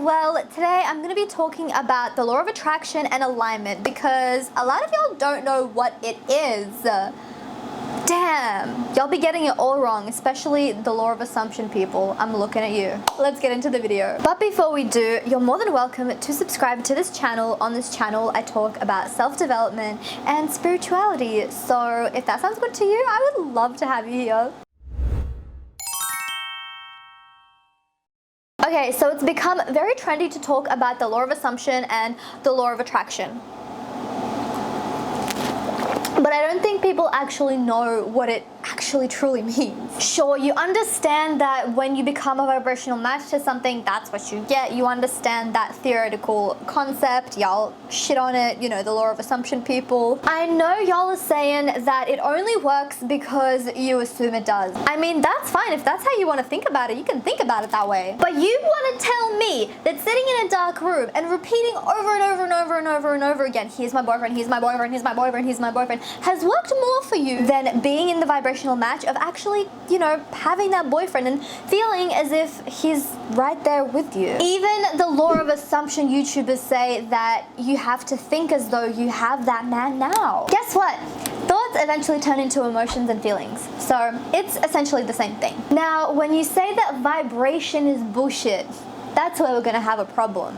Well, today I'm going to be talking about the law of attraction and alignment because a lot of y'all don't know what it is. Damn, y'all be getting it all wrong, especially the law of assumption people. I'm looking at you. Let's get into the video. But before we do, you're more than welcome to subscribe to this channel. On this channel, I talk about self-development and spirituality. So if that sounds good to you, I would love to have you here. Okay, so it's become very trendy to talk about the law of assumption and the law of attraction. But I don't think people actually know what it actually truly means. Sure, you understand that when you become a vibrational match to something, that's what you get. You understand that theoretical concept. Y'all shit on it, you know, the law of assumption people. I know y'all are saying that it only works because you assume it does. I mean, that's fine. If that's how you want to think about it, you can think about it that way. But you want to tell me that sitting in a dark room and repeating over and over and over and over and over again, here's my boyfriend, here's my boyfriend, here's my boyfriend, here's my boyfriend, has worked more for you than being in the vibrational match of actually, you know, having that boyfriend and feeling as if he's right there with you. Even the law of assumption YouTubers say that you have to think as though you have that man now. Guess what? Thoughts eventually turn into emotions and feelings. So it's essentially the same thing. Now, when you say that vibration is bullshit, that's where we're gonna have a problem.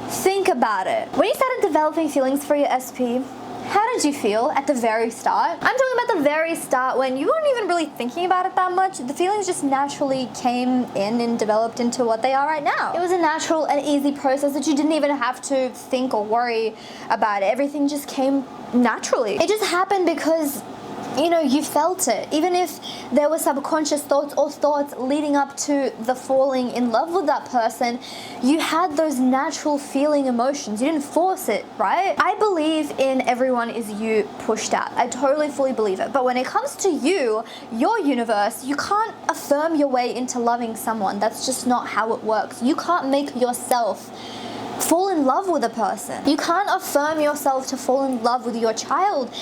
Think about it. When you started developing feelings for your SP, how did you feel at the very start? I'm talking about the very start when you weren't even really thinking about it that much. The feelings just naturally came in and developed into what they are right now. It was a natural and easy process that you didn't even have to think or worry about it. Everything just came naturally. It just happened because, you know, you felt it. Even if there were subconscious thoughts or thoughts leading up to the falling in love with that person, you had those natural feeling emotions. You didn't force it, right? I believe in everyone is you pushed out. I totally fully believe it. But when it comes to you, your universe, you can't affirm your way into loving someone. That's just not how it works. You can't make yourself fall in love with a person. You can't affirm yourself to fall in love with your child.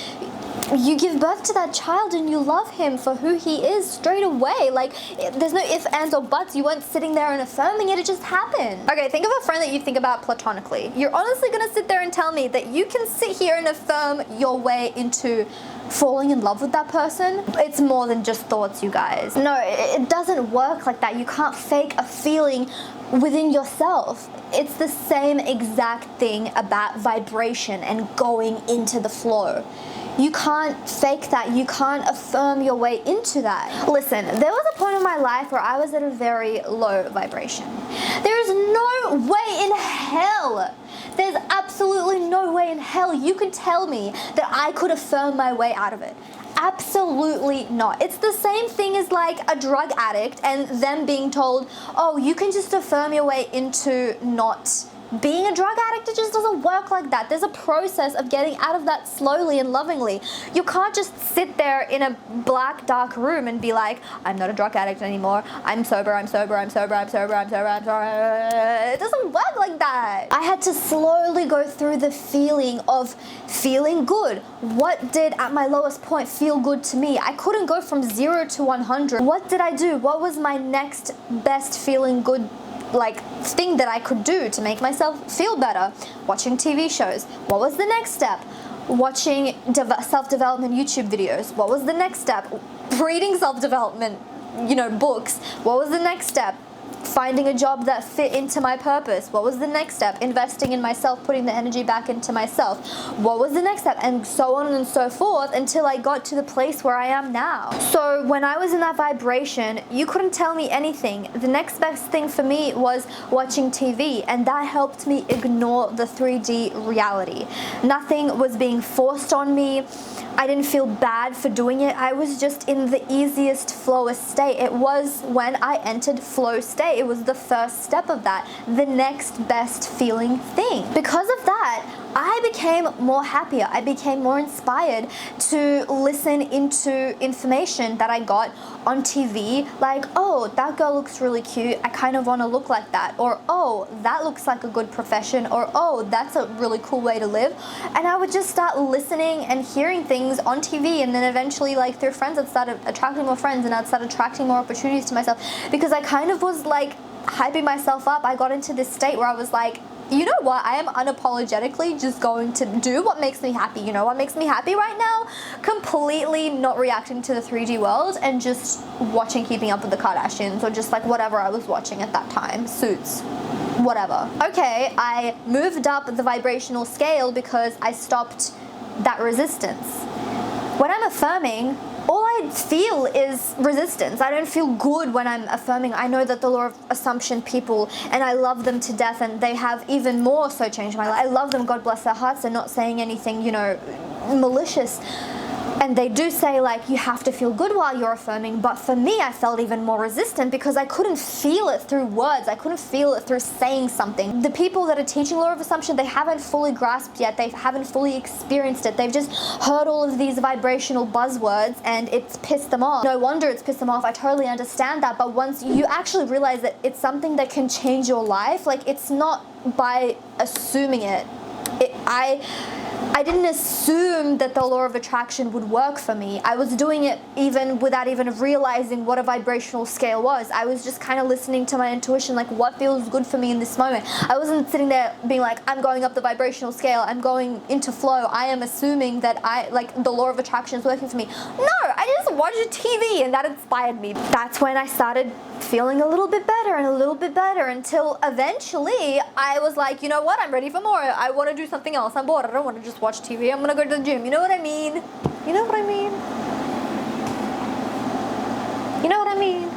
You give birth to that child and you love him for who he is straight away. Like, there's no ifs, ands, or buts. You weren't sitting there and affirming it. It just happened. Okay, think of a friend that you think about platonically. You're honestly gonna sit there and tell me that you can sit here and affirm your way into falling in love with that person? It's more than just thoughts, you guys. No, it doesn't work like that. You can't fake a feeling within yourself. It's the same exact thing about vibration and going into the flow. You can't fake that. You can't affirm your way into that. Listen, there was a point in my life where I was at a very low vibration. There is no way in hell, there's absolutely no way in hell you could tell me that I could affirm my way out of it. Absolutely not. It's the same thing as like a drug addict and them being told, oh, you can just affirm your way into not being a drug addict. It just doesn't work like that. There's a process of getting out of that slowly and lovingly. You can't just sit there in a black, dark room and be like, I'm not a drug addict anymore. I'm sober, I'm sober, I'm sober, I'm sober, I'm sober, I'm sober. It doesn't work like that. I had to slowly go through the feeling of feeling good. What did at my lowest point feel good to me? I couldn't go from 0 to 100. What did I do? What was my next best feeling good thing that I could do to make myself feel better? Watching TV shows. What was the next step? Watching self-development YouTube videos. What was the next step? Reading self-development, you know, books. What was the next step? Finding a job that fit into my purpose. What was the next step? Investing in myself, putting the energy back into myself. What was the next step? And so on and so forth until I got to the place where I am now. So when I was in that vibration, you couldn't tell me anything. The next best thing for me was watching TV, and that helped me ignore the 3D reality. Nothing was being forced on me. I didn't feel bad for doing it. I was just in the easiest flowest state. It was when I entered flow state. It was the first step of that, the next best feeling thing. Because of that, I became more happier. I became more inspired to listen into information that I got on TV, like, oh, that girl looks really cute. I kind of want to look like that. Or, oh, that looks like a good profession. Or, oh, that's a really cool way to live. And I would just start listening and hearing things on TV, and then eventually, like, through friends, I'd start attracting more friends, and I'd start attracting more opportunities to myself, because I kind of was like hyping myself up, I got into this state where I was like, you know what, I am unapologetically just going to do what makes me happy. You know what makes me happy right now? Completely not reacting to the 3D world and just watching Keeping Up with the Kardashians, or just like whatever I was watching at that time, Suits, whatever. Okay, I moved up the vibrational scale because I stopped that resistance. When I'm affirming, all I feel is resistance. I don't feel good when I'm affirming. I know that the law of assumption people, and I love them to death, and they have even more so changed my life. I love them, God bless their hearts. They're not saying anything, you know, malicious. And they do say, like, you have to feel good while you're affirming, but for me, I felt even more resistant because I couldn't feel it through words. I couldn't feel it through saying something. The people that are teaching law of assumption, they haven't fully grasped yet. They haven't fully experienced it. They've just heard all of these vibrational buzzwords and it's pissed them off. No wonder it's pissed them off. I totally understand that. But once you actually realize that it's something that can change your life, like, it's not by assuming it. I didn't assume that the law of attraction would work for me. I was doing it even without even realizing what a vibrational scale was. I was just kind of listening to my intuition, like, what feels good for me in this moment. I wasn't sitting there being like, I'm going up the vibrational scale, I'm going into flow, I am assuming that the law of attraction is working for me. No, I just watched TV and that inspired me. That's when I started feeling a little bit better and a little bit better, until eventually I was like, you know what, I'm ready for more. I want to do something else. I'm bored. I don't want to just watch TV. I'm gonna go to the gym. You know what I mean? You know what I mean? You know what I mean?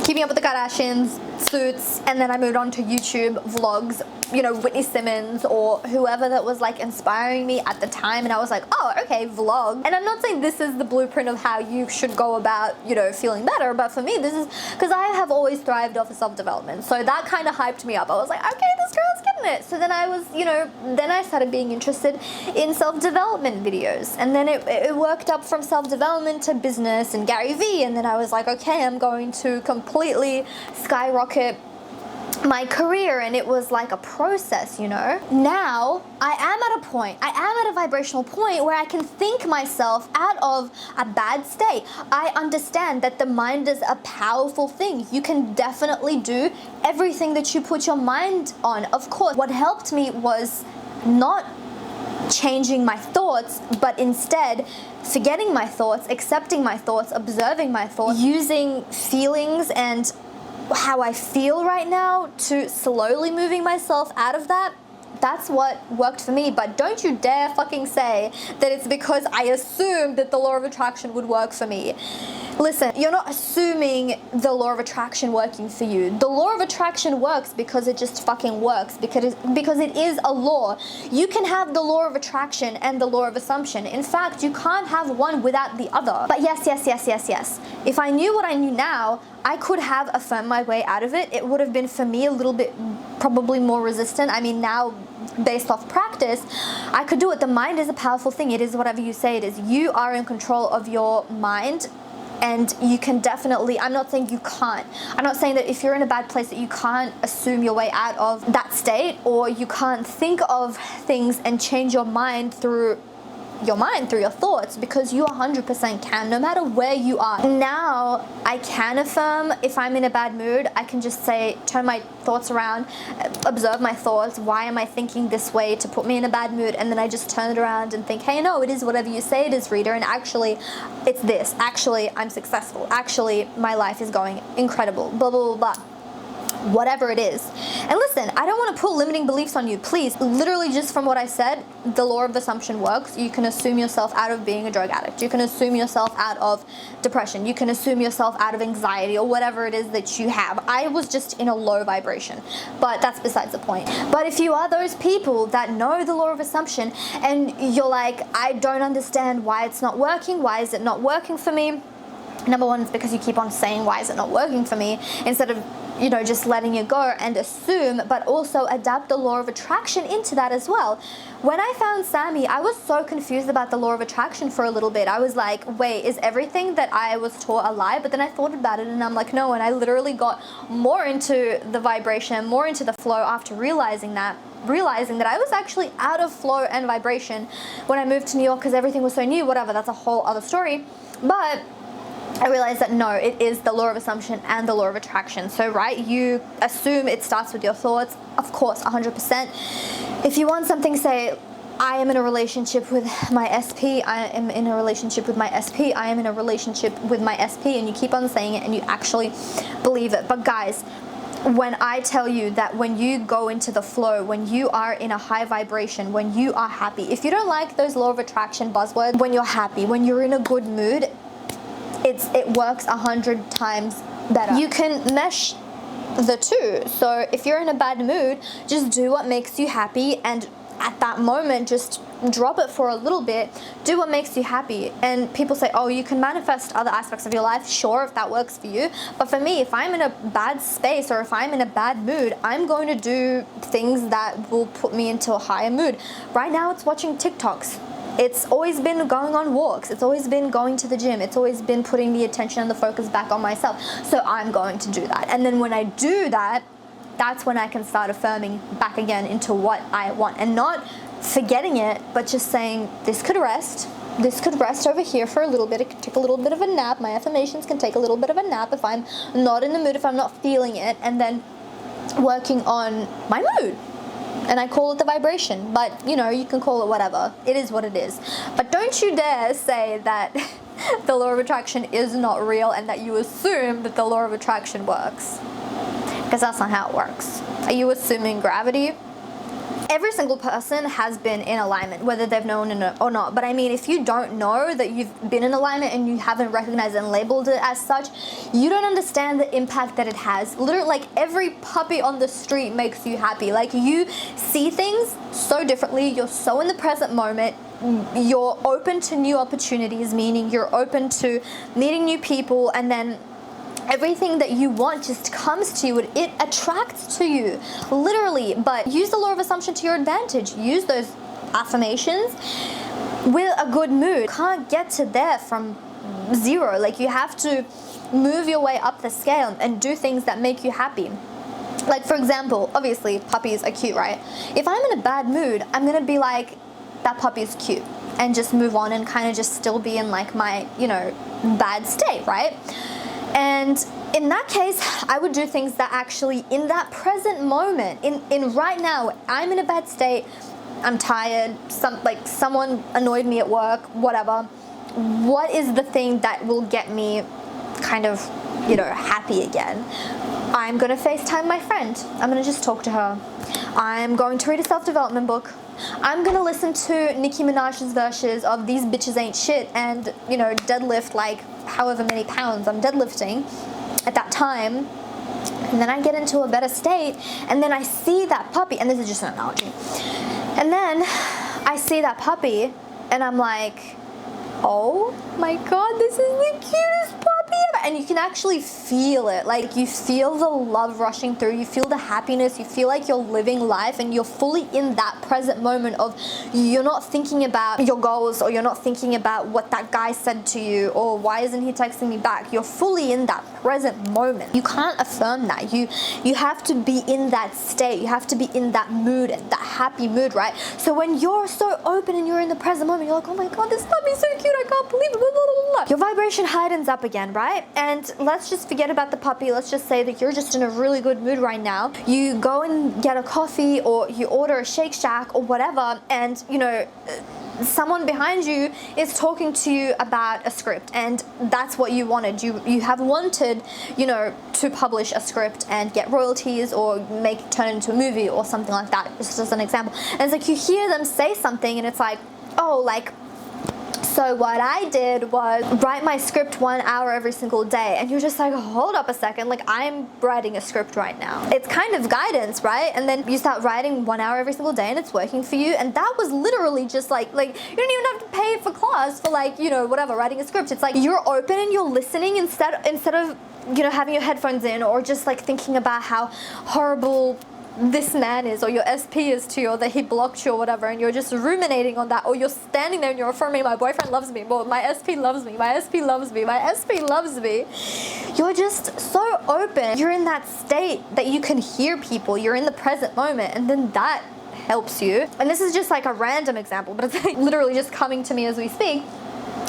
Keeping Up with the Kardashians, Suits, and then I moved on to YouTube vlogs, you know, Whitney Simmons or whoever that was like inspiring me at the time, and I was like, oh, okay, vlog. And I'm not saying this is the blueprint of how you should go about, you know, feeling better, but for me, this is because I have always thrived off of self-development, so that kind of hyped me up. I was like, okay, this girl's getting it. So then I was, you know, then I started being interested in self-development videos, and then it worked up from self-development to business and Gary Vee, and then I was like, okay, I'm going to completely skyrocket my career, and it was like a process, you know. Now I am at a vibrational point where I can think myself out of a bad state. I understand that the mind is a powerful thing. You can definitely do everything that you put your mind on. Of course, what helped me was not changing my thoughts, but instead forgetting my thoughts, accepting my thoughts, observing my thoughts, using feelings and how I feel right now to slowly moving myself out of that. That's what worked for me. But don't you dare fucking say that it's because I assumed that the law of attraction would work for me. Listen, you're not assuming the law of attraction working for you. The law of attraction works because it just fucking works, because it is a law. You can have the law of attraction and the law of assumption. In fact, you can't have one without the other. But yes. If I knew what I knew now, I could have affirmed my way out of it. It would have been for me a little bit probably more resistant. I mean, now based off practice, I could do it. The mind is a powerful thing. It is whatever you say it is. You are in control of your mind. And you can definitely, I'm not saying you can't. I'm not saying that if you're in a bad place that you can't assume your way out of that state, or you can't think of things and change your mind through your thoughts, because you 100% can, no matter where you are. Now, I can affirm if I'm in a bad mood. I can just say, turn my thoughts around, observe my thoughts. Why am I thinking this way to put me in a bad mood? And then I just turn it around and think, hey, no, it is whatever you say it is, Rita. And actually, it's this. Actually, I'm successful. Actually, my life is going incredible. Blah, blah, blah, blah. Whatever it is. And listen, I don't want to put limiting beliefs on you. Please, literally just from what I said, the law of assumption works. You can assume yourself out of being a drug addict. You can assume yourself out of depression. You can assume yourself out of anxiety or whatever it is that you have. I was just in a low vibration, but that's besides the point. But if you are those people that know the law of assumption and you're like, I don't understand why it's not working. Why is it not working for me? Number one, it's because you keep on saying, why is it not working for me? Instead of, you know, just letting it go and assume, but also adapt the law of attraction into that as well. When I found Sammy, I was so confused about the law of attraction for a little bit. I was like, wait, is everything that I was taught a lie? But then I thought about it and I'm like, no. And I literally got more into the vibration, more into the flow after realizing that I was actually out of flow and vibration when I moved to New York, because everything was so new. Whatever, that's a whole other story. But I realized that no, it is the law of assumption and the law of attraction. So, right, you assume it starts with your thoughts, of course, 100%. If you want something, say, I am in a relationship with my SP, I am in a relationship with my SP, I am in a relationship with my SP, and you keep on saying it and you actually believe it. But guys, when I tell you that when you go into the flow, when you are in a high vibration, when you are happy, if you don't like those law of attraction buzzwords, when you're happy, when you're in a good mood, it works 100 times better. You can mesh the two. So if you're in a bad mood, just do what makes you happy, and at that moment just drop it for a little bit. Do what makes you happy. And people say, oh, you can manifest other aspects of your life. Sure, if that works for you. But for me, if I'm in a bad space or if I'm in a bad mood, I'm going to do things that will put me into a higher mood. Right now it's watching TikToks. It's always been going on walks. It's always been going to the gym. It's always been putting the attention and the focus back on myself. So I'm going to do that. And then when I do that, that's when I can start affirming back again into what I want, and not forgetting it, but just saying, this could rest. This could rest over here for a little bit. It could take a little bit of a nap. My affirmations can take a little bit of a nap if I'm not in the mood, if I'm not feeling it, and then working on my mood. And I call it the vibration, but you know, you can call it whatever. It is what it is. But don't you dare say that the law of attraction is not real and that you assume that the law of attraction works. Because that's not how it works. Are you assuming gravity? Every single person has been in alignment, whether they've known it or not. But I mean, if you don't know that you've been in alignment and you haven't recognized and labeled it as such, you don't understand the impact that it has. Literally, like every puppy on the street makes you happy. Like you see things so differently. You're so in the present moment. You're open to new opportunities, meaning you're open to meeting new people, and then everything that you want just comes to you. It attracts to you, literally. But use the law of assumption to your advantage. Use those affirmations with a good mood. You can't get to there from zero. Like, you have to move your way up the scale and do things that make you happy. Like, for example, obviously puppies are cute, right? If I'm in a bad mood, I'm gonna be like, that puppy's cute, and just move on and kind of just still be in like my, you know, bad state, right? And in that case, I would do things that actually, in that present moment, in right now, I'm in a bad state, I'm tired, someone annoyed me at work, whatever. What is the thing that will get me kind of, you know, happy again? I'm gonna FaceTime my friend. I'm gonna just talk to her. I'm going to read a self-development book. I'm gonna listen to Nicki Minaj's verses of These Bitches Ain't Shit and, you know, deadlift like however many pounds I'm deadlifting at that time. And then I get into a better state, and then I see that puppy, and this is just an analogy. And then I see that puppy and I'm like, oh my God, this is the cutest puppy ever. And you can actually feel it. Like, you feel the love rushing through, you feel the happiness, you feel like you're living life, and you're fully in that present moment of, you're not thinking about your goals, or you're not thinking about what that guy said to you, or why isn't he texting me back. You're fully in that present moment. You can't affirm that. You have to be in that state. You have to be in that mood, that happy mood, right? So when you're so open and you're in the present moment, you're like, oh my God, this puppy's so cute, I can't believe it, blah, blah, blah, blah. Your vibration heightens up again, right? And let's just forget about the puppy. Let's just say that you're just in a really good mood right now. You go and get a coffee, or you order a Shake Shack or whatever, and you know, someone behind you is talking to you about a script, and that's what you wanted. You have wanted, you know, to publish a script and get royalties, or turn it into a movie or something like that, just as an example. And it's like, you hear them say something and it's like, oh, like, so what I did was write my script 1 hour every single day. And you're just like, hold up a second, like, I'm writing a script right now. It's kind of guidance, right? And then you start writing 1 hour every single day and it's working for you. And that was literally just like you don't even have to pay for class for, like, you know, whatever, writing a script. It's like you're open and you're listening instead of, you know, having your headphones in, or just like thinking about how horrible this man is, or your SP is to you, or that he blocked you or whatever, and you're just ruminating on that, or you're standing there and you're affirming, my boyfriend loves me, well, my SP loves me, my SP loves me, my SP loves me. You're just so open. You're in that state that you can hear people. You're in the present moment, and then that helps you. And this is just like a random example, but it's like literally just coming to me as we speak.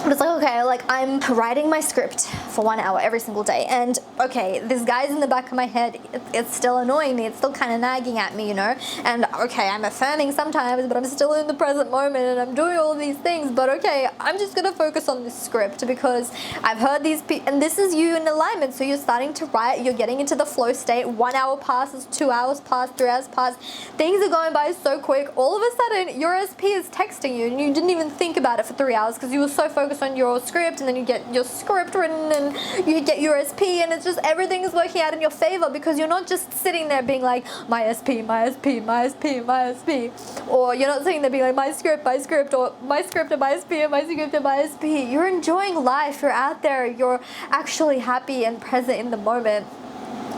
But it's like, okay, like I'm writing my script for 1 hour every single day, and okay, this guy's in the back of my head, it's still annoying me, it's still kind of nagging at me, you know, and okay, I'm affirming sometimes, but I'm still in the present moment and I'm doing all these things, but okay, I'm just gonna focus on this script because I've heard these people, and this is you in alignment, so you're starting to write, you're getting into the flow state, 1 hour passes, 2 hours pass, 3 hours pass, things are going by so quick, all of a sudden your SP is texting you and you didn't even think about it for 3 hours because you were so focused on your script, and then you get your script written and you get your SP, and it's just everything is working out in your favor because you're not just sitting there being like my SP, my SP, my SP, my SP, or you're not sitting there being like my script, or my script and my SP and my script and my SP. You're enjoying life, you're out there, you're actually happy and present in the moment,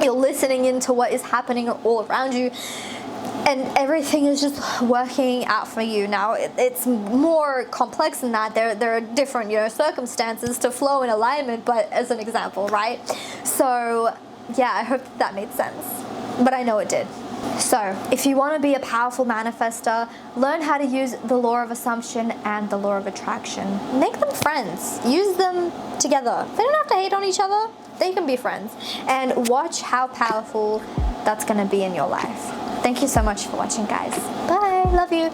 you're listening into what is happening all around you, and everything is just working out for you. Now it's more complex than that. There are different, you know, circumstances to flow in alignment, but as an example, right? So yeah, I hope that made sense, but I know it did. So if you want to be a powerful manifester, learn how to use the law of assumption and the law of attraction. Make them friends, use them together. They don't have to hate on each other, they can be friends, and watch how powerful that's going to be in your life. Thank you so much for watching, guys. Bye. Love you.